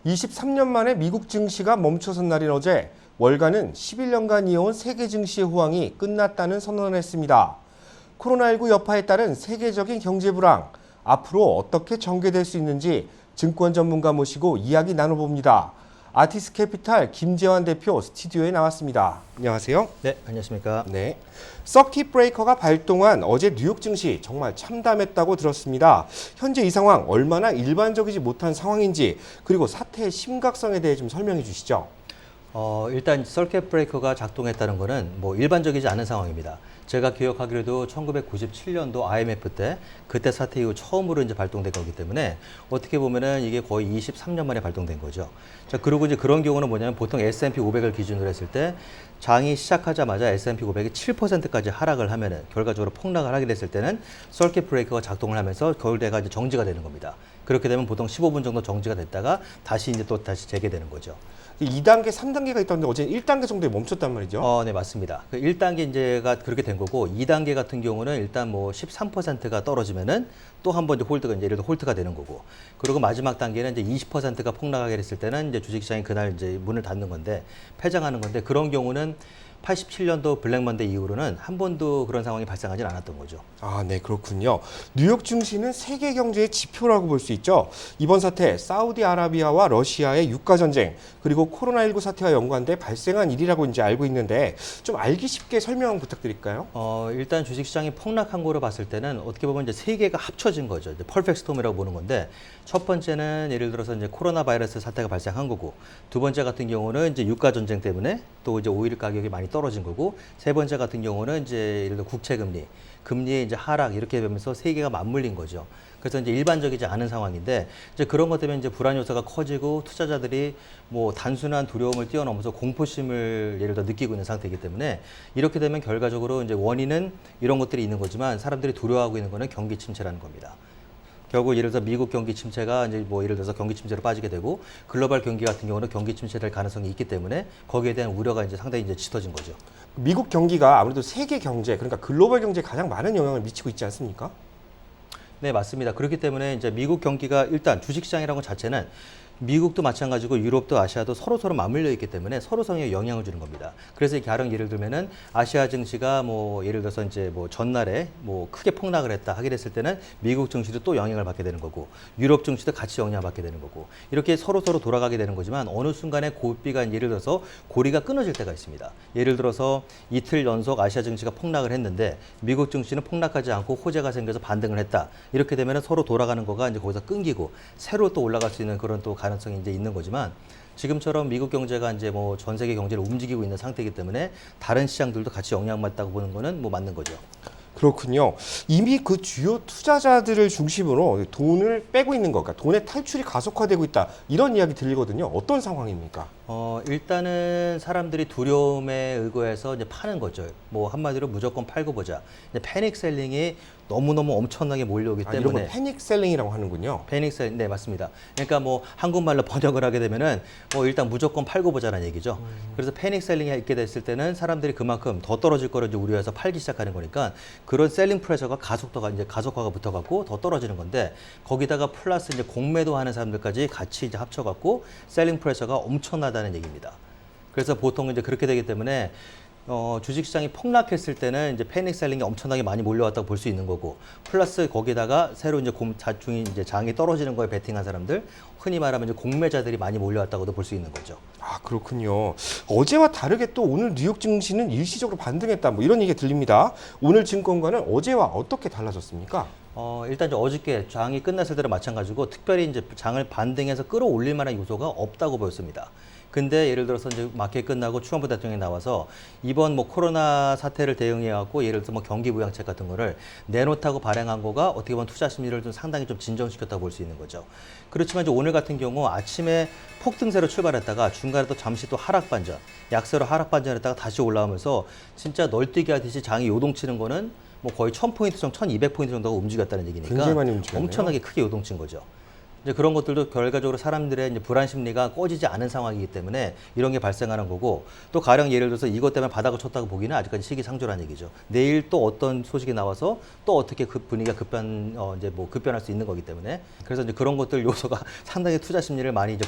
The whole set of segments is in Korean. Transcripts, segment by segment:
23년 만에 미국 증시가 멈춰선 날인 어제 월가는 11년간 이어온 세계 증시의 호황이 끝났다는 선언을 했습니다. 코로나19 여파에 따른 세계적인 경제 불황, 앞으로 어떻게 전개될 수 있는지 증권 전문가 모시고 이야기 나눠봅니다. 아티스 캐피탈 김재환 대표 스튜디오에 나왔습니다. 안녕하세요. 네, 안녕하십니까. 네. 서킷 브레이커가 발동한 어제 뉴욕 증시 정말 참담했다고 들었습니다. 현재 이 상황 얼마나 일반적이지 못한 상황인지 그리고 사태의 심각성에 대해 좀 설명해 주시죠. 일단 서킷 브레이커가 작동했다는 것은 뭐 일반적이지 않은 상황입니다. 제가 기억하기로도 1997년도 IMF 때 그때 사태 이후 처음으로 이제 발동된 거기 때문에 어떻게 보면은 이게 거의 23년 만에 발동된 거죠. 자, 그리고 이제 그런 경우는 뭐냐면 보통 S&P 500을 기준으로 했을 때 장이 시작하자마자 S&P 500이 7%까지 하락을 하면은 결과적으로 폭락을 하게 됐을 때는 서킷 브레이커가 작동을 하면서 겨울대가 이제 정지가 되는 겁니다. 그렇게 되면 보통 15분 정도 정지가 됐다가 다시 이제 또 다시 재개되는 거죠. 2단계, 3단계가 있던데 어제 1단계 정도에 멈췄단 말이죠. 네, 맞습니다. 그 1단계 이제가 그렇게 된 거고 2단계 같은 경우는 일단 뭐 13%가 떨어지면은 또 한 번 이제 홀드가 이제 예를 들어 홀트가 되는 거고. 그리고 마지막 단계는 이제 20%가 폭락하게 됐을 때는 이제 주식시장이 그날 이제 문을 닫는 건데 폐장하는 건데 그런 경우는 87년도 블랙먼데이 이후로는 한 번도 그런 상황이 발생하지 않았던 거죠. 아, 네, 그렇군요. 뉴욕 증시는 세계 경제의 지표라고 볼 수 있죠. 이번 사태, 사우디아라비아와 러시아의 유가 전쟁, 그리고 코로나19 사태와 연관돼 발생한 일이라고 이제 알고 있는데 좀 알기 쉽게 설명 부탁드릴까요? 일단 주식시장이 폭락한 거로 봤을 때는 어떻게 보면 이제 세 개가 합쳐진 거죠. 이제 퍼펙트 스톰이라고 보는 건데 첫 번째는 예를 들어서 이제 코로나 바이러스 사태가 발생한 거고 두 번째 같은 경우는 이제 유가 전쟁 때문에 또 이제 오일 가격이 많이 떨어진 거고 세 번째 같은 경우는 이제 예를 들어 국채 금리, 금리의 이제 하락 이렇게 되면서 세 개가 맞물린 거죠. 그래서 이제 일반적이지 않은 상황인데 이제 그런 것 때문에 이제 불안 요소가 커지고 투자자들이 뭐 단순한 두려움을 뛰어넘어서 공포심을 예를 들어 느끼고 있는 상태이기 때문에 이렇게 되면 결과적으로 이제 원인은 이런 것들이 있는 거지만 사람들이 두려워하고 있는 거는 경기 침체라는 겁니다. 결국 예를 들어서 미국 경기 침체가 이제 뭐 예를 들어서 경기 침체로 빠지게 되고 글로벌 경기 같은 경우는 경기 침체될 가능성이 있기 때문에 거기에 대한 우려가 이제 상당히 이제 짙어진 거죠. 미국 경기가 아무래도 세계 경제, 그러니까 글로벌 경제에 가장 많은 영향을 미치고 있지 않습니까? 네, 맞습니다. 그렇기 때문에 이제 미국 경기가 일단 주식시장이라는 것 자체는 미국도 마찬가지고 유럽도 아시아도 서로 맞물려 있기 때문에 서로에 영향을 주는 겁니다. 그래서 가령 예를 들면은 아시아 증시가 뭐 예를 들어서 이제 뭐 전날에 뭐 크게 폭락을 했다 하게 됐을 때는 미국 증시도 또 영향을 받게 되는 거고 유럽 증시도 같이 영향을 받게 되는 거고 이렇게 서로 돌아가게 되는 거지만 어느 순간에 고비가 예를 들어서 고리가 끊어질 때가 있습니다. 예를 들어서 이틀 연속 아시아 증시가 폭락을 했는데 미국 증시는 폭락하지 않고 호재가 생겨서 반등을 했다. 이렇게 되면은 서로 돌아가는 거가 이제 거기서 끊기고 새로 또 올라갈 수 있는 그런 또 가능성이 이제 있는 거지만 지금처럼 미국 경제가 이제 뭐 전 세계 경제를 움직이고 있는 상태이기 때문에 다른 시장들도 같이 영향받다고 보는 거는 뭐 맞는 거죠. 그렇군요. 이미 그 주요 투자자들을 중심으로 돈을 빼고 있는 것, 그러니까 돈의 탈출이 가속화되고 있다. 이런 이야기 들리거든요. 어떤 상황입니까? 일단은 사람들이 두려움에 의거해서 이제 파는 거죠. 뭐 한마디로 무조건 팔고 보자. 이제 패닉 셀링이 너무너무 엄청나게 몰려오기 때문에. 이런 걸 패닉 셀링이라고 하는군요. 패닉 셀링, 네, 맞습니다. 그러니까 뭐 한국말로 번역을 하게 되면은 뭐 일단 무조건 팔고 보자는 얘기죠. 그래서 패닉 셀링이 있게 됐을 때는 사람들이 그만큼 더 떨어질 거를 이제 우려해서 팔기 시작하는 거니까 그런 셀링 프레셔가 가속화가 붙어갖고 더 떨어지는 건데 거기다가 플러스 이제 공매도 하는 사람들까지 같이 이제 합쳐갖고 셀링 프레셔가 엄청나다는 얘기입니다. 그래서 보통 이제 그렇게 되기 때문에 주식시장이 폭락했을 때는 이제 패닉 셀링이 엄청나게 많이 몰려왔다고 볼 수 있는 거고, 플러스 거기다가 새로 이제 이제 장이 떨어지는 거에 베팅한 사람들, 흔히 말하면 이제 공매자들이 많이 몰려왔다고도 볼 수 있는 거죠. 아, 그렇군요. 어제와 다르게 또 오늘 뉴욕 증시는 일시적으로 반등했다. 뭐 이런 얘기가 들립니다. 오늘 증권가는 어제와 어떻게 달라졌습니까? 일단 이제 어저께 장이 끝났을 때랑 마찬가지고 특별히 이제 장을 반등해서 끌어올릴 만한 요소가 없다고 보였습니다. 근데 예를 들어서 이제 마켓 끝나고 트럼프 대통령이 나와서 이번 뭐 코로나 사태를 대응해 갖고 예를 들어서 뭐 경기 부양책 같은 거를 내놓다고 발행한 거가 어떻게 보면 투자 심리를 좀 상당히 좀 진정시켰다고 볼 수 있는 거죠. 그렇지만 이제 오늘 같은 경우 아침에 폭등세로 출발했다가 중간에 또 잠시 또 하락 반전, 약세로 하락 반전했다가 다시 올라오면서 진짜 널뛰기 하듯이 장이 요동치는 거는 뭐 거의 1000포인트 정도, 1200포인트 정도가 움직였다는 얘기니까 굉장히 많이 움직였네요. 엄청나게 크게 요동친 거죠. 이제 그런 것들도 결과적으로 사람들의 이제 불안 심리가 꺼지지 않은 상황이기 때문에 이런 게 발생하는 거고, 또 가령 예를 들어서 이것 때문에 바닥을 쳤다고 보기는 아직까지 시기상조라는 얘기죠. 내일 또 어떤 소식이 나와서 또 어떻게 그 분위기가 급변할 수 있는 거기 때문에, 그래서 이제 그런 것들 요소가 상당히 투자 심리를 많이 이제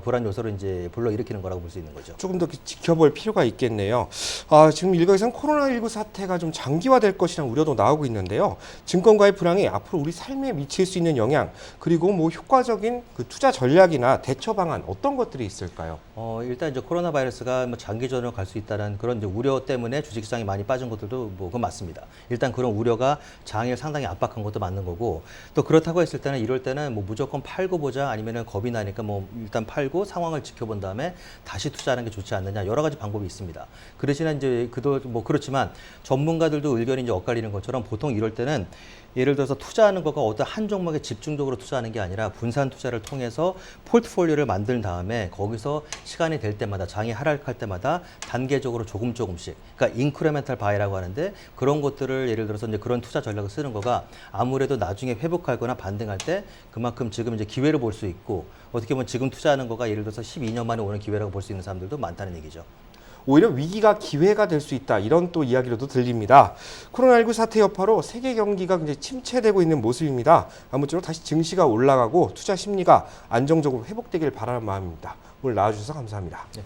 불안 요소로 이제 불러일으키는 거라고 볼 수 있는 거죠. 조금 더 지켜볼 필요가 있겠네요. 지금 일각에서는 코로나19 사태가 좀 장기화될 것이라는 우려도 나오고 있는데요. 증권가의 불황이 앞으로 우리 삶에 미칠 수 있는 영향, 그리고 뭐 효과적인 그 투자 전략이나 대처 방안 어떤 것들이 있을까요? 일단 이제 코로나 바이러스가 뭐 장기전으로 갈 수 있다는 그런 이제 우려 때문에 주식시장이 많이 빠진 것들도 뭐 그건 맞습니다. 일단 그런 우려가 장을 상당히 압박한 것도 맞는 거고, 또 그렇다고 했을 때는 이럴 때는 뭐 무조건 팔고 보자, 아니면은 겁이 나니까 뭐 일단 팔고 상황을 지켜본 다음에 다시 투자하는 게 좋지 않느냐, 여러 가지 방법이 있습니다. 그 대신에 이제 그렇지만 전문가들도 의견이 이제 엇갈리는 것처럼 보통 이럴 때는 예를 들어서 투자하는 거가 어떤 한 종목에 집중적으로 투자하는 게 아니라 분산 투자를 통해서 포트폴리오를 만든 다음에 거기서 시간이 될 때마다, 장이 하락할 때마다 단계적으로 조금씩, 그러니까 인크레멘탈 바이라고 하는데, 그런 것들을 예를 들어서 이제 그런 투자 전략을 쓰는 거가 아무래도 나중에 회복하거나 반등할 때 그만큼 지금 이제 기회를 볼 수 있고, 어떻게 보면 지금 투자하는 거가 예를 들어서 12년 만에 오는 기회라고 볼 수 있는 사람들도 많다는 얘기죠. 오히려 위기가 기회가 될 수 있다, 이런 또 이야기로도 들립니다. 코로나19 사태 여파로 세계 경기가 굉장히 침체되고 있는 모습입니다. 아무쪼록 다시 증시가 올라가고 투자 심리가 안정적으로 회복되길 바라는 마음입니다. 오늘 나와주셔서 감사합니다. 네.